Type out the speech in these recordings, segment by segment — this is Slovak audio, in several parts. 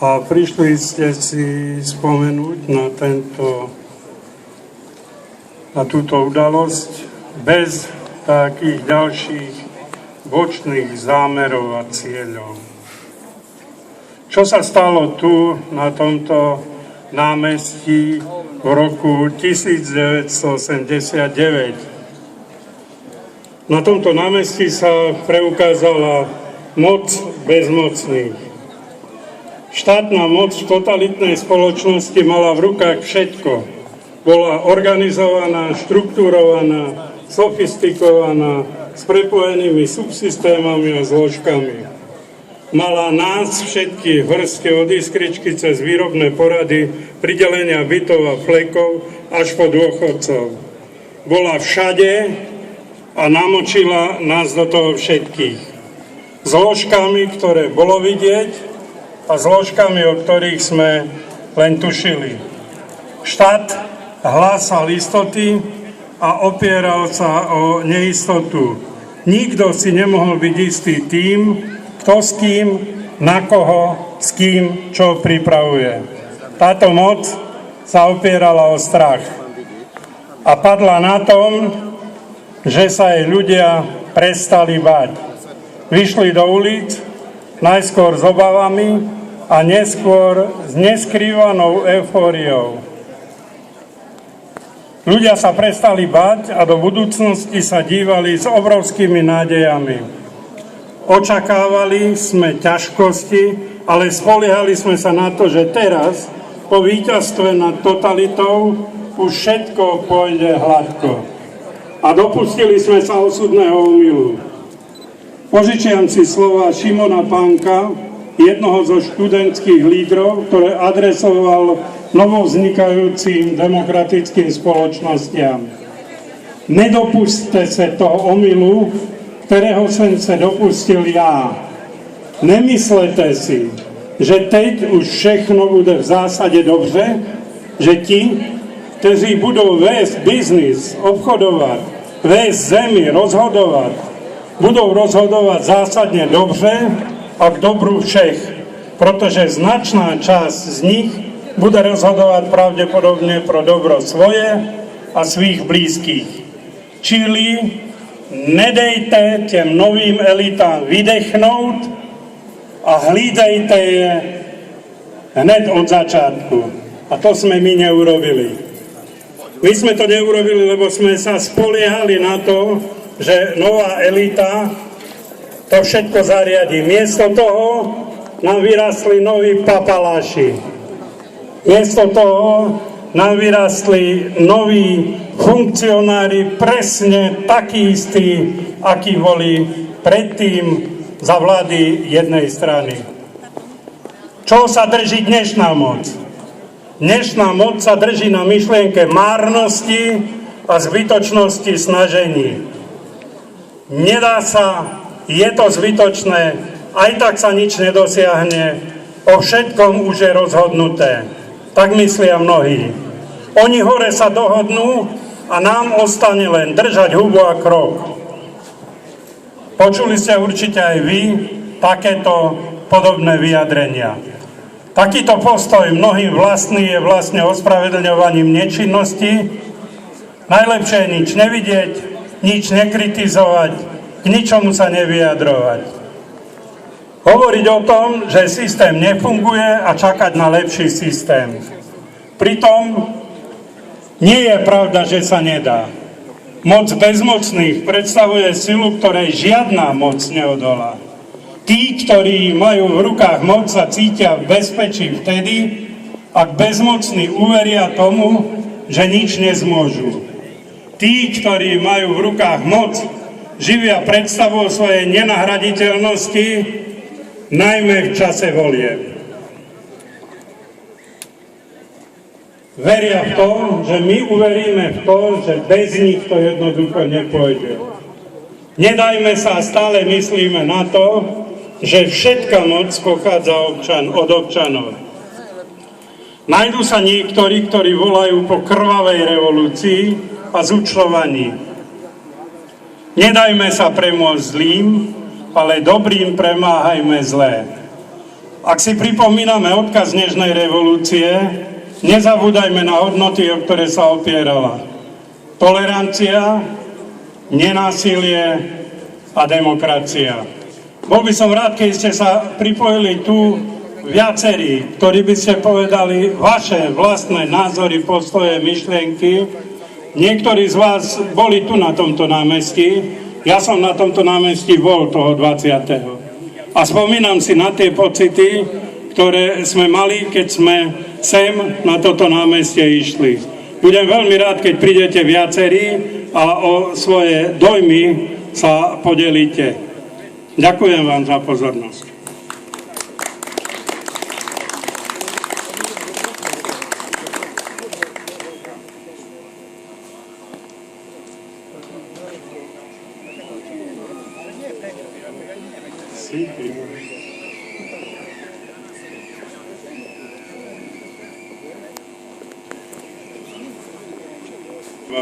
A prišli ste si spomenúť na túto udalosť bez takých ďalších bočných zámerov a cieľov. Čo sa stalo tu, na tomto námestí v roku 1989? Na tomto námestí sa preukázala moc bezmocných. Štátna moc v totalitnej spoločnosti mala v rukách všetko. Bola organizovaná, štruktúrovaná, sofistikovaná, s prepojenými subsystémami a zložkami. Mala nás všetkých vrste od iskričky cez výrobné porady, pridelenia bytov a flekov až po dôchodcov. Bola všade a namočila nás do toho všetkých. Zložkami, ktoré bolo vidieť, a zložkami, o ktorých sme len tušili. Štát hlásal istoty a opieral sa o neistotu. Nikto si nemohol byť istý tým, kto s kým, na koho, s kým, čo pripravuje. Táto moc sa opierala o strach a padla na tom, že sa jej ľudia prestali báť. Vyšli do ulic, najskôr s obavami a neskôr s neskrývanou eufóriou. Ľudia sa prestali báť a do budúcnosti sa dívali s obrovskými nádejami. Očakávali sme ťažkosti, ale spoliehali sme sa na to, že teraz, po víťazstve nad totalitou, už všetko pôjde hladko. A dopustili sme sa osudného omylu. Požičiam si slova Šimona Pánka, jednoho zo študentských lídrov, ktoré adresoval novovznikajúcim demokratickým spoločnostiam. Nedopusťte sa toho omylu, ktorého som sa dopustil ja. Nemyslete si, že teď už všechno bude v zásade dobře, že ti, kteří budou vést biznis, obchodovať, vést zemi, rozhodovať, budou rozhodovať zásadne dobře a k dobru všech, pretože značná časť z nich bude rozhodovať pravdepodobne pro dobro svoje a svých blízkych. Čili nedejte těm novým elitám vydechnout a hlídejte je hned od začátku. A to sme my neurobili. My sme to neurobili, lebo sme sa spoliehali na to, že nová elita to všetko zariadi. Miesto toho nám vyrastli noví papaláši. Miesto toho nám vyrastli noví funkcionári, presne takí istí, akí boli predtým za vlády jednej strany. Čo sa drží dnešná moc? Dnešná moc sa drží na myšlienke márnosti a zbytočnosti snažení. Nedá sa, je to zbytočné, aj tak sa nič nedosiahne, o všetkom už je rozhodnuté. Tak myslia mnohí. Oni hore sa dohodnú a nám ostane len držať hubu a krok. Počuli ste určite aj vy takéto podobné vyjadrenia. Takýto postoj mnohým vlastný je vlastne ospravedlňovaním nečinnosti. Najlepšie je nič nevidieť, nič nekritizovať, k ničomu sa nevyjadrovať. Hovoriť o tom, že systém nefunguje a čakať na lepší systém. Pritom nie je pravda, že sa nedá. Moc bezmocných predstavuje silu, ktorej žiadna moc neodolá. Tí, ktorí majú v rukách moc, sa cítia v bezpečí vtedy, ak bezmocní uveria tomu, že nič nezmôžu. Tí, ktorí majú v rukách moc, živia predstavu o svojej nenahraditeľnosti, najmä v čase volieb. Veria v to, že my uveríme v to, že bez nich to jednoducho nepôjde. Nedajme sa, stále myslíme na to, že všetká moc pochádza od občanov. Nájdú sa niektorí, ktorí volajú po krvavej revolúcii a zúčtovaní. Nedajme sa premôcť zlým, ale dobrým premáhajme zlé. Ak si pripomíname odkaz dnešnej revolúcie, nezabúdajme na hodnoty, o ktoré sa opierala. Tolerancia, nenásilie a demokracia. Bol by som rád, keď ste sa pripojili tu viacerí, ktorí by ste povedali vaše vlastné názory, postoje, myšlienky. Niektorí z vás boli tu na tomto námestí. Ja som na tomto námestí bol toho 20. A spomínam si na tie pocity, ktoré sme mali, keď sme sem na toto námestie išli. Budem veľmi rád, keď prídete viacerí a o svoje dojmy sa podelíte. Ďakujem vám za pozornosť.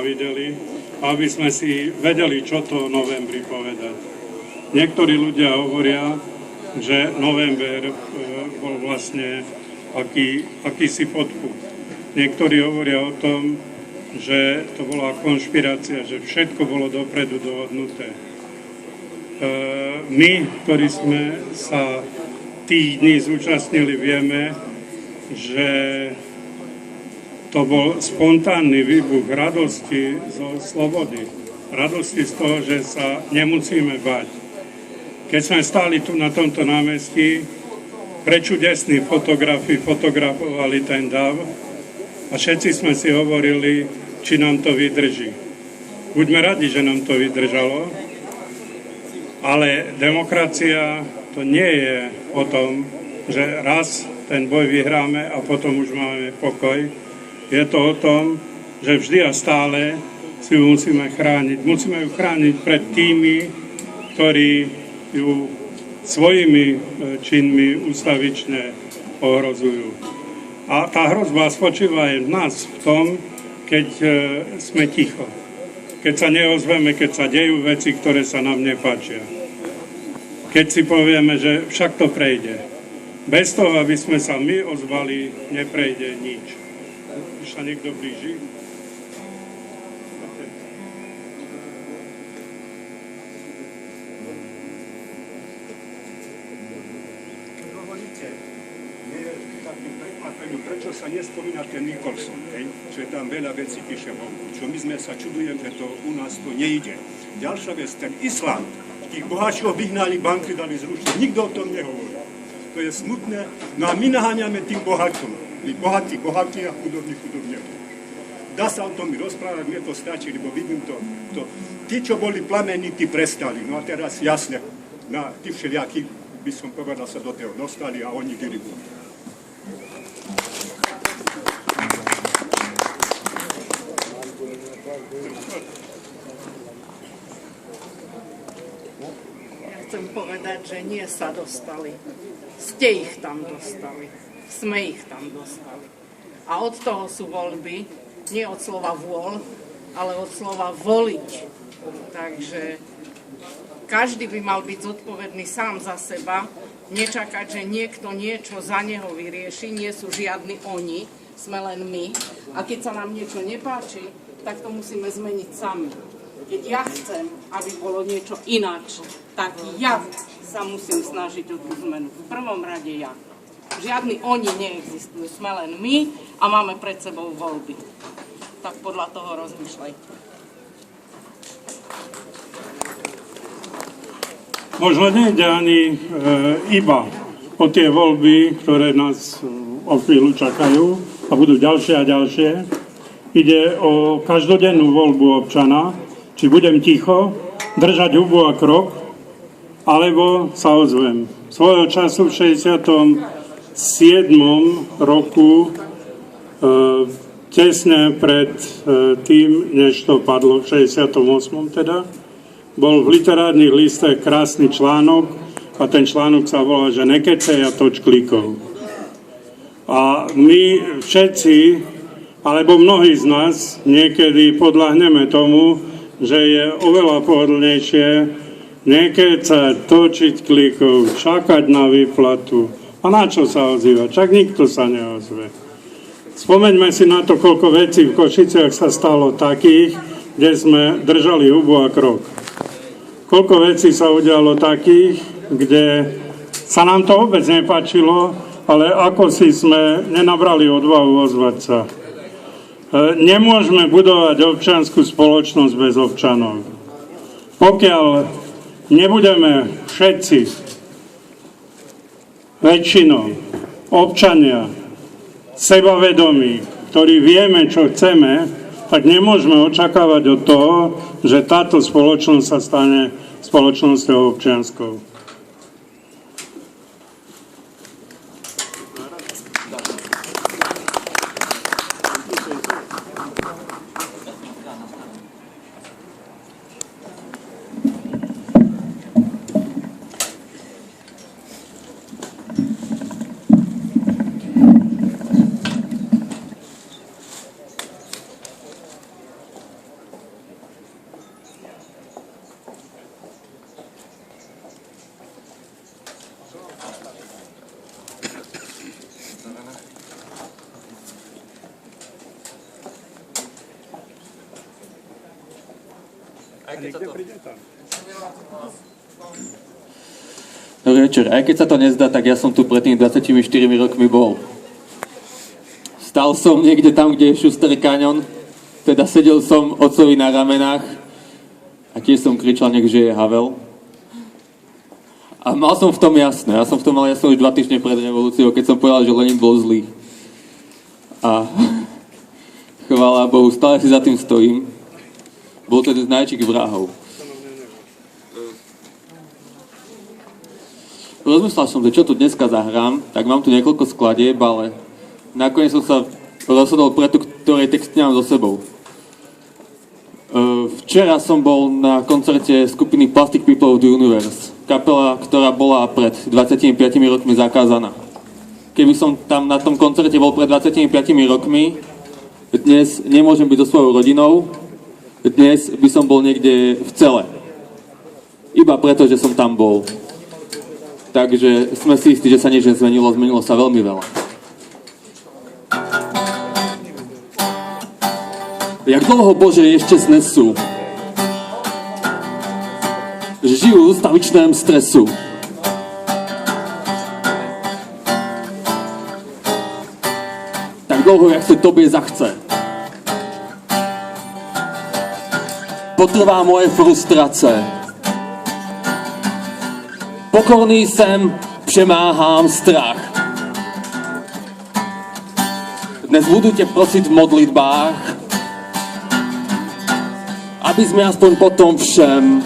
Videli, aby sme si vedeli, čo to o novembri povedať. Niektorí ľudia hovoria, že november bol vlastne akýsi podpud. Niektorí hovoria o tom, že to bola konšpirácia, že všetko bolo dopredu dohodnuté. My, ktorí sme sa tých dní zúčastnili, vieme, že to bol spontánny výbuch radosti zo slobody. Radosti z toho, že sa nemusíme bať. Keď sme stáli tu na tomto námestí, prečudesní fotografi fotografovali ten dav a všetci sme si hovorili, či nám to vydrží. Buďme radi, že nám to vydržalo, ale demokracia to nie je o tom, že raz ten boj vyhráme a potom už máme pokoj. Je to o tom, že vždy a stále si ju musíme chrániť. Musíme ju chrániť pred tými, ktorí ju svojimi činmi ústavične ohrozujú. A tá hrozba spočíva aj v nás v tom, keď sme ticho. Keď sa neozveme, keď sa dejú veci, ktoré sa nám nepáčia. Keď si povieme, že však to prejde. Bez toho, aby sme sa my ozvali, neprejde nič. Už sa niekto blíži? Prečo sa nespomína ten Nicholson, že tam veľa vecí píše vonku, čo my sme sa čudujeme, že to u nás to nejde. Ďalšia vec, ten Island, tých boháčov vyhnali, banky dali zrušiť, nikto o tom nehovorí. To je smutné, no a my naháňame tým boháčom. My bohatí a chudobní. Dá sa o tom mi rozprávať, mne to stačí, lebo vidím to. Tí, čo boli plamení, tí prestali. No a teraz jasne, na tí všelijakí, by som povedal, sa do toho dostali a oni diribujú. Chcem povedať, že nie sa dostali. Ste ich tam dostali. Sme ich tam dostali. A od toho sú voľby, nie od slova vôľ, ale od slova voliť. Takže každý by mal byť zodpovedný sám za seba, nečakať, že niekto niečo za neho vyrieši, nie sú žiadni oni, sme len my. A keď sa nám niečo nepáči, tak to musíme zmeniť sami. Keď ja chcem, aby bolo niečo ináč, tak ja sa musím snažiť o tú zmenu. V prvom rade ja. Žiadni oni neexistujú, sme len my a máme pred sebou voľby. Tak podľa toho rozmýšľajte. Možno nejde ani iba o tie voľby, ktoré nás o chvíľu čakajú a budú ďalšie a ďalšie. Ide o každodennú voľbu občana, či budem ticho, držať hubu a krok, alebo sa ozvem. Svojho času v 67. roku, tesne pred tým, než to padlo, v 68. teda, bol v literárnych listech krásny článok a ten článok sa volá, že nekecej a toč klikov. A my všetci, alebo mnohí z nás, niekedy podľahneme tomu, že je oveľa pohodlnejšie nekecať, točiť klikov, čakať na výplatu, A na čo sa ozýva? Čak nikto sa neozve. Spomeňme si na to, koľko vecí v Košiciach sa stalo takých, kde sme držali hubu a krok. Koľko vecí sa udialo takých, kde sa nám to vôbec nepáčilo, ale ako si sme nenabrali odvahu ozvať sa. Nemôžeme budovať občiansku spoločnosť bez občanov. Pokiaľ nebudeme všetci, väčšinou, občania, sebavedomí, ktorí vieme, čo chceme, tak nemôžeme očakávať od toho, že táto spoločnosť sa stane spoločnosťou občianskou. Dobrý večer. Aj keď sa to nezdá, tak ja som tu pred tými 24 rokmi bol. Stal som niekde tam, kde je Schuster Canyon, teda sedel som otcovi na ramenách a tiež som kričal, nech žije Havel. A mal som v tom jasné. Ja som v tom mal jasné už 2 týždne pred revolúciou, keď som povedal, že Lenin bol zlý. A chvála Bohu, stále si za tým stojím. Bol to jeden z najväčších vrahov. Rozmyslel som, že čo tu dneska zahrám, tak mám tu niekoľko skladieb, ale nakoniec som sa rozhodol pre tú, ktorej text nemám so sebou. Včera som bol na koncerte skupiny Plastic People of the Universe, kapela, ktorá bola pred 25 rokmi zakázaná. Keby som tam na tom koncerte bol pred 25 rokmi, dnes nemôžem byť so svojou rodinou, dnes by som bol niekde v cele. Iba preto, že som tam bol. Takže sme si istí, že sa nič nezmenilo, zmenilo sa veľmi veľa. Jak dlho, Bože, ešte znesú, že žijú v ustavičném stresu. Tak dlouho, jak se tobě zachce. Potrvá moje frustrace. Pokorný jsem, přemáhám strach. Dnes budu tě prosit v modlitbách, abys mi aspoň po tom všem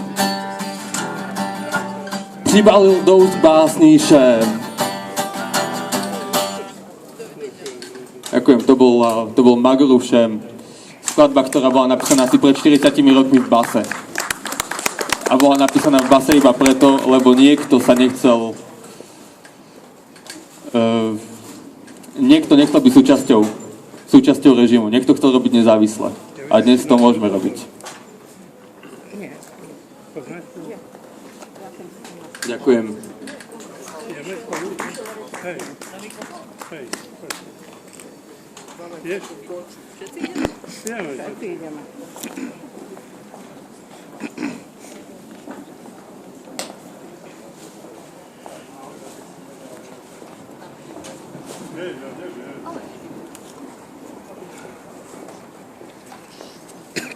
přibalil do úst básní šem. Ďakujem, to bol Magorov šem. Skladba, ktorá bola napísaná asi pred 40 rokmi v base. A bola napísaná v base iba preto, lebo niekto sa nechcel byť súčasťou režimu. Niekto chcel robiť nezávisle. A dnes to môžeme robiť. Ďakujem.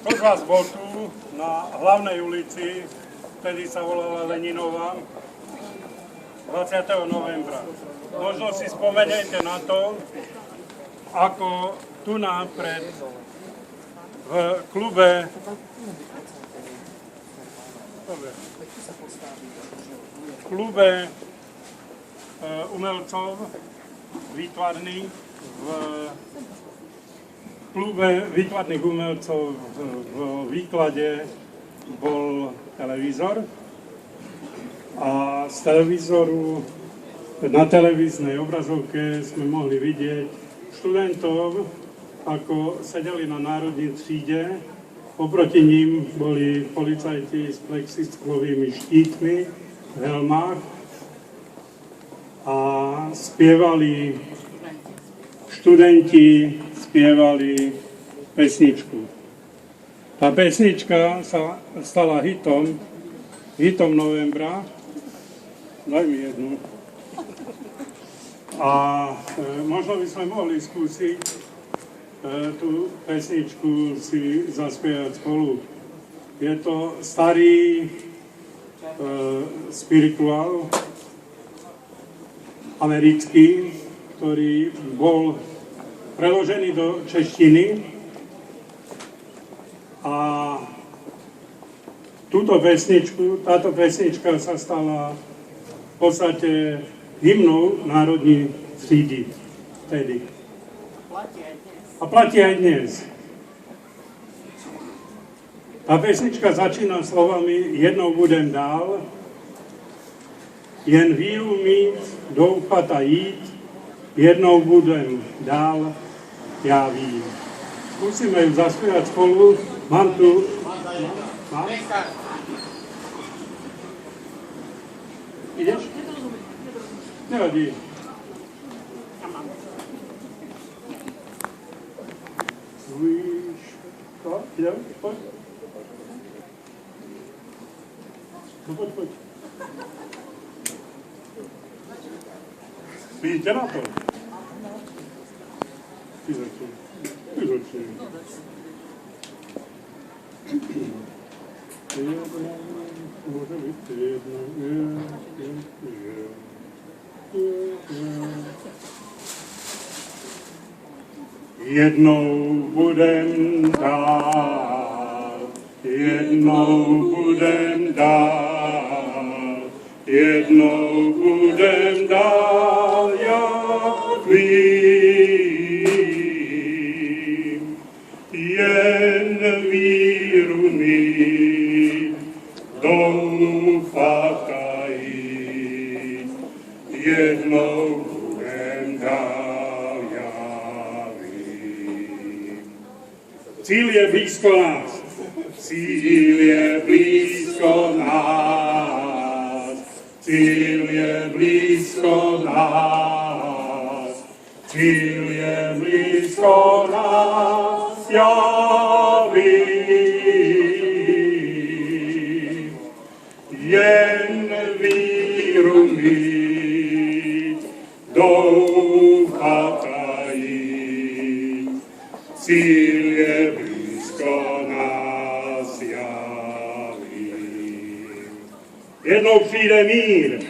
Kto z vás bol tu na hlavnej ulici, vtedy sa volala Leninova, 20. novembra. Možno si spomeniete na to, ako tu napred v klube umelcov výtvarných v klube výtvarných umelcov v výklade bol televízor a z televízoru na televíznej obrazovke sme mohli vidieť študentov, ako sedeli na národnej tříde. Oproti ním boli policajti s plexisklovými štítmi v helmách a spievali študenti, spievali pesničku. Tá pesnička sa stala hitom novembra. Daj mi jednu. A možno by sme mohli skúsiť tú pesničku si zaspievať spolu. Je to starý spirituál americký, ktorý bol preložený do češtiny a táto pesnička sa stala v podstate hymnou národní třídy vtedy. A platí aj dnes. Tá pesnička začína slovami jednou budem dál, jen víru mít, doufat a jít, jednou budem dál, já vím. Skúsime ju zaspievať spolu. Mám tu... Mám? Ideš? Nevadí. Víš, to? Idem? Poď. No poď. Vidíte na to? Ty začni. Môže byť jedno. Jednou budem dál, jednou budem dál, jednou budem dál, ja vím, jen víru mít, doufat a jít, jednou budem dál, já vím. Cíl je blízko nás. Cíl je blízko nás, cíl je blízko nás, cíl je blízko nás, já vím. Jen víru mít, doufat a jít, cíl je blízko nás, já vím. Jednou přijde mír,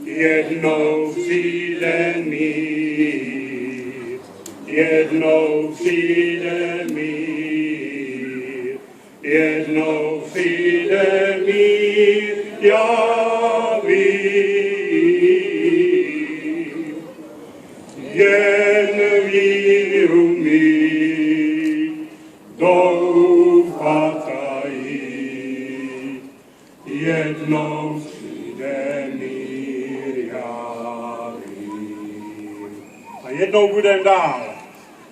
jednou přijde mír, jednou přijde mír, jednou přijde mír, já vím. Jen víru mít, doufat a jít, jednou přijde mír, já vím. A jednou budem dál,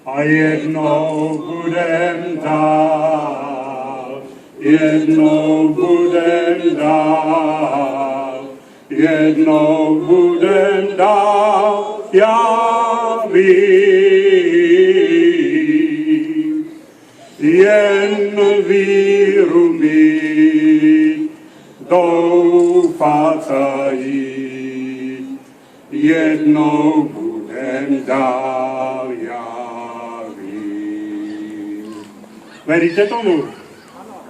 a jednou budem dál, jednou budem dál, jednou budem dál, já vím. Jen víru mít, doufat a jít, jednou budem dál, já vím. Veríte tomu?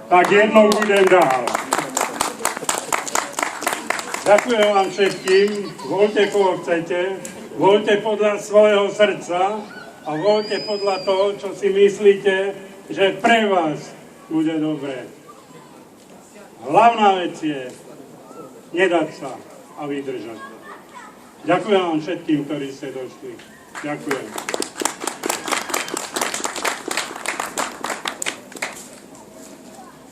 Tak jednou budem dál. Ďakujem vám všetkým, voľte koho chcete, voľte podľa svojho srdca a voľte podľa toho, čo si myslíte, že pre vás bude dobré. Hlavná vec je nedať sa a vydržať. Ďakujem vám všetkým, ktorí ste došli. Ďakujem.